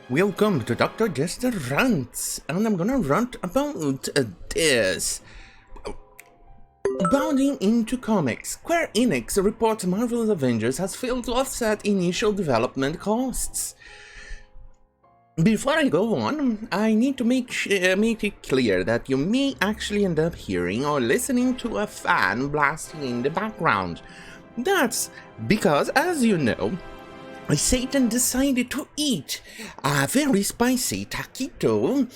Welcome to Dr. Jester Rants, and I'm gonna rant about this. Bounding into comics, Square Enix reports Marvel's Avengers has failed to offset initial development costs. Before I go on, I need to make it clear that you may actually end up hearing or listening to a fan blasting in the background. That's because, as you know, Satan decided to eat a very spicy taquito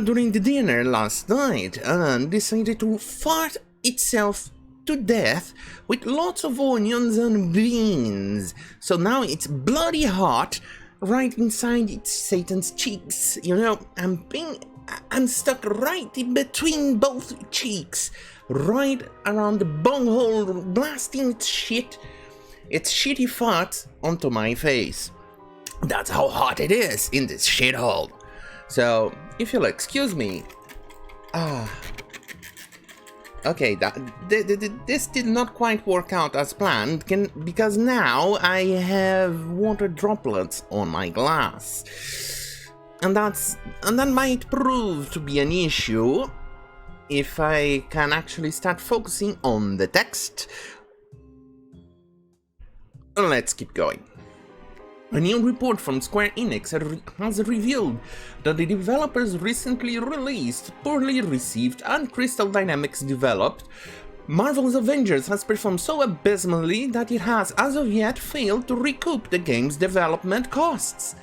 during the dinner last night and decided to fart itself to death with lots of onions and beans. So now it's bloody hot right inside Satan's cheeks. You know, I'm stuck right in between both cheeks, right around the bunghole, blasting its shitty fart onto my face. That's how hot it is in this shithole. So, if you'll excuse me. Okay, this did not quite work out as planned, because now I have water droplets on my glass. And that might prove to be an issue if I can actually start focusing on the text. Let's keep going. A new report from Square Enix has revealed that the developers recently released, poorly received, and Crystal Dynamics developed Marvel's Avengers has performed so abysmally that it has as of yet failed to recoup the game's development costs.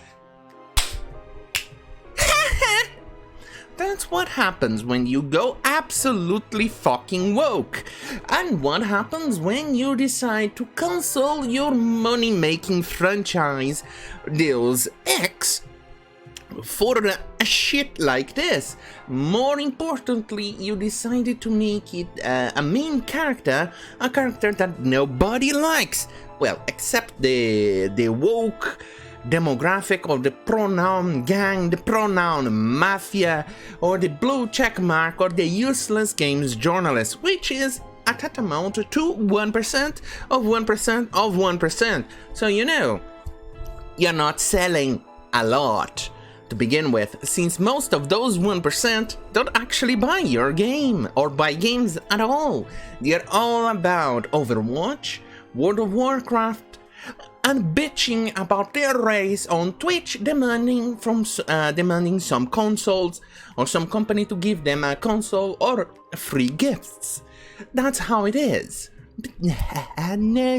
That's what happens when you go absolutely fucking woke. And what happens when you decide to cancel your money-making franchise Deus Ex for a shit like this. More importantly, you decided to make it a main character, a character that nobody likes. Well, except the woke demographic or the pronoun gang, the pronoun mafia, or the blue check mark, or the useless games journalist, which is a tantamount to 1% of 1% of 1%. So you know, you're not selling a lot to begin with, since most of those 1% don't actually buy your game, or buy games at all. They're all about Overwatch, World of Warcraft, and bitching about their race on Twitch, demanding some consoles or some company to give them a console or free gifts. That's how it is. But no.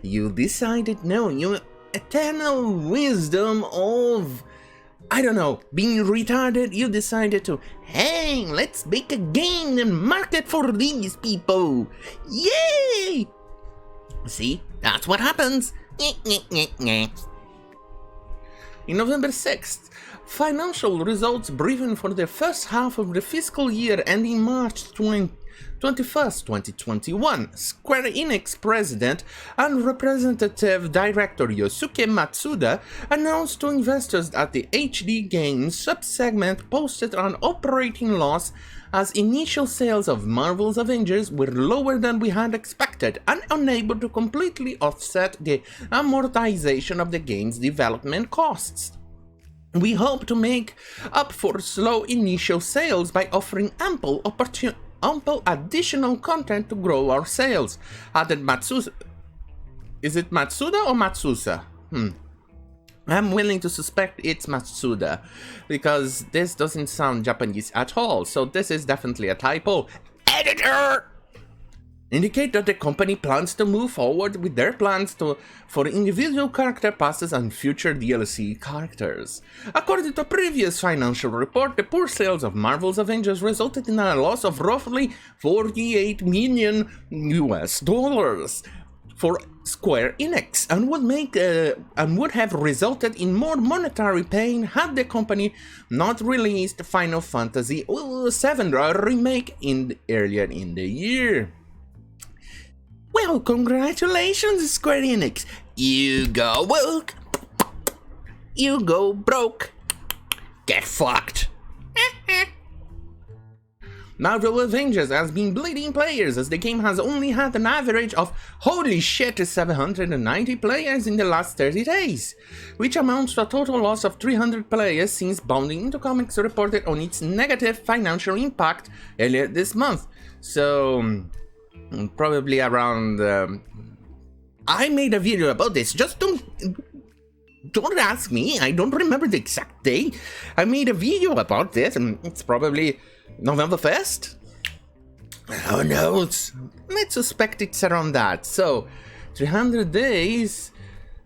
You decided no. Your eternal wisdom of, I don't know, being retarded, you decided to, hey, let's make a game and market for these people. Yay! See, that's what happens. In November 6th, financial results briefing for the first half of the fiscal year ending March 21st, 2021, Square Enix president and representative director Yosuke Matsuda announced to investors that the HD Games subsegment posted an operating loss as initial sales of Marvel's Avengers were lower than we had expected and unable to completely offset the amortization of the game's development costs. We hope to make up for slow initial sales by offering ample additional content to grow our sales, added Matsuda. Is it Matsuda or Matsusa? I'm willing to suspect it's Matsuda, because this doesn't sound Japanese at all, so this is definitely a typo. Editor! Indicate that the company plans to move forward with their plans for individual character passes and future DLC characters. According to a previous financial report, the poor sales of Marvel's Avengers resulted in a loss of roughly $48 million for Square Enix, and would have resulted in more monetary pain had the company not released Final Fantasy VII Remake earlier in the year. Well, congratulations, Square Enix. You go woke. You go broke. Get fucked. Marvel Avengers has been bleeding players as the game has only had an average of, holy shit, 790 players in the last 30 days, which amounts to a total loss of 300 players since Bounding into Comics reported on its negative financial impact earlier this month. So, probably around... I made a video about this, just don't ask me, I don't remember the exact day. I made a video about this, and it's probably November 1st? Who knows? Let's suspect it's around that. So, 300 days,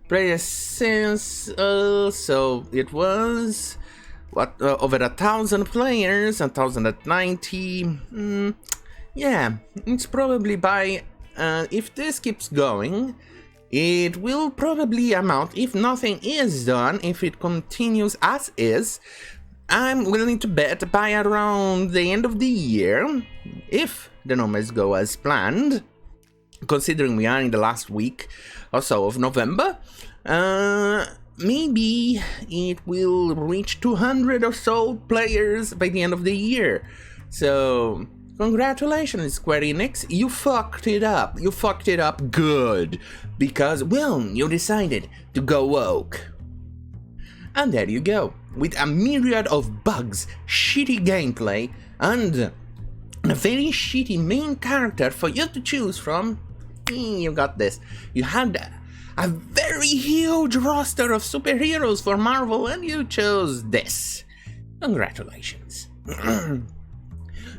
players since, so it was, over 1,000 players, 1,090, yeah, it's probably by, if this keeps going, it will probably amount, if nothing is done, if it continues as is, I'm willing to bet by around the end of the year, if the numbers go as planned, considering we are in the last week or so of November, maybe it will reach 200 or so players by the end of the year. So, congratulations, Square Enix, you fucked it up. You fucked it up good, because, well, you decided to go woke. And there you go, with a myriad of bugs, shitty gameplay, and a very shitty main character for you to choose from. You got this. You had a very huge roster of superheroes for Marvel, and you chose this. Congratulations.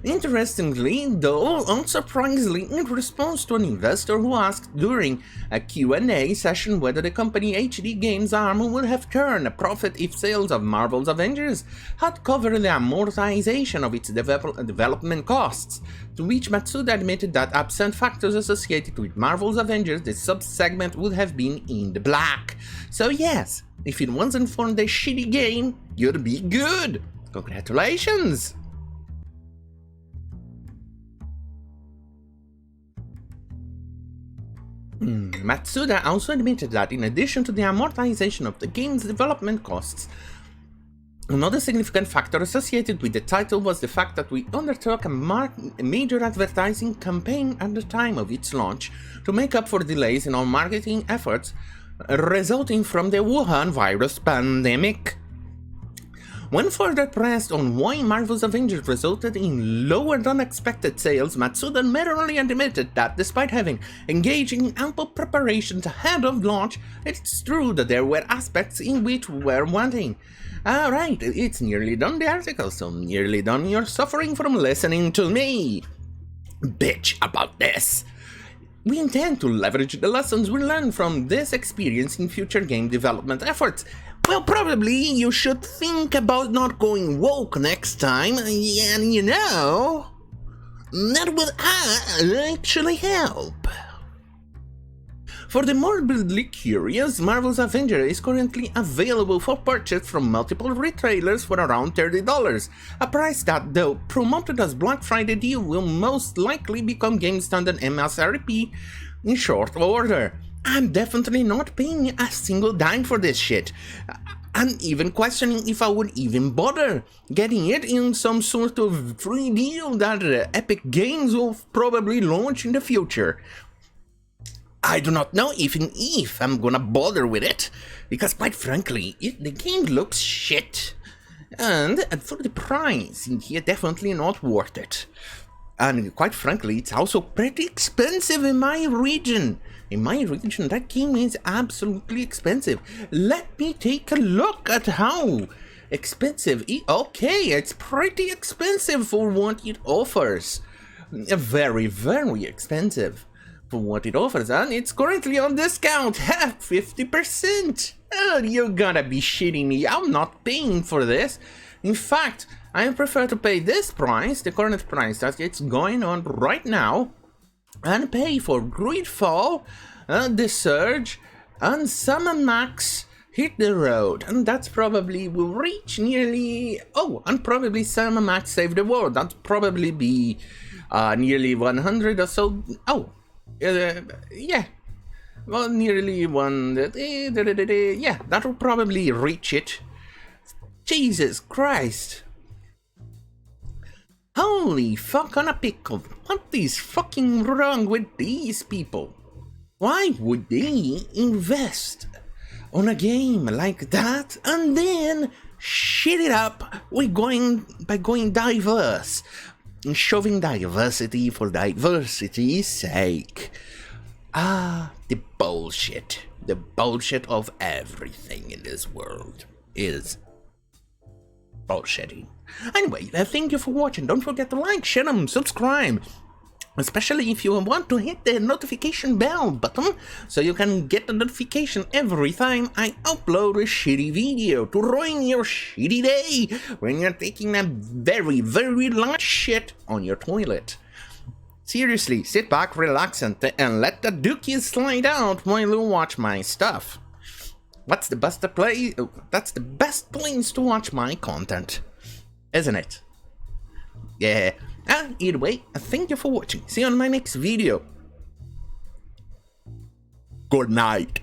Interestingly, though, unsurprisingly, in response to an investor who asked during a Q&A session whether the company HD Games arm would have turned a profit if sales of Marvel's Avengers had covered the amortization of its development costs, to which Matsuda admitted that absent factors associated with Marvel's Avengers, the sub-segment would have been in the black. So yes, if it wasn't for the shitty game, you'd be good. Congratulations! Matsuda also admitted that in addition to the amortization of the game's development costs, another significant factor associated with the title was the fact that we undertook a major advertising campaign at the time of its launch to make up for delays in our marketing efforts resulting from the Wuhan virus pandemic. When further pressed on why Marvel's Avengers resulted in lower than expected sales, Matsuda merely admitted that despite having engaged in ample preparations ahead of launch, it's true that there were aspects in which we were wanting. Alright, it's nearly done, the article, so nearly done, you're suffering from listening to me bitch about this. We intend to leverage the lessons we learned from this experience in future game development efforts. Well, probably you should think about not going woke next time, and you know, that would actually help. For the morbidly curious, Marvel's Avengers is currently available for purchase from multiple retailers for around $30, a price that, though promoted as Black Friday deal, will most likely become game standard MSRP in short order. I'm definitely not paying a single dime for this shit. I'm even questioning if I would even bother getting it in some sort of free deal that Epic Games will probably launch in the future. I do not know even if I'm gonna bother with it, because quite frankly, the game looks shit. And for the price, it's definitely not worth it. And quite frankly, it's also pretty expensive in my region. In my region, that game is absolutely expensive. Let me take a look at how expensive. Okay, it's pretty expensive for what it offers. Very, very expensive for what it offers. And it's currently on discount, 50%. Oh, you gotta be shitting me. I'm not paying for this. In fact, I prefer to pay this price, the current price that it's going on right now, and pay for Greedfall, The Surge, and Summer Max Hit the Road, and that's probably will reach nearly, and probably Summer Max Save the World, that'd probably be nearly 100 or so, yeah, well, nearly yeah, that'll probably reach it. Jesus Christ. Holy fuck on a pickle. What is fucking wrong with these people? Why would they invest on a game like that and then shit it up by going diverse, shoving diversity for diversity's sake? The bullshit of everything in this world is bullshitting. Anyway, thank you for watching. Don't forget to like, share, and subscribe. Especially if you want to hit the notification bell button so you can get a notification every time I upload a shitty video to ruin your shitty day when you're taking a very, very long shit on your toilet. Seriously, sit back, relax, and let the dookies slide out while you watch my stuff. That's the best place to watch my content, isn't it? Yeah. And either way, thank you for watching. See you on my next video. Good night.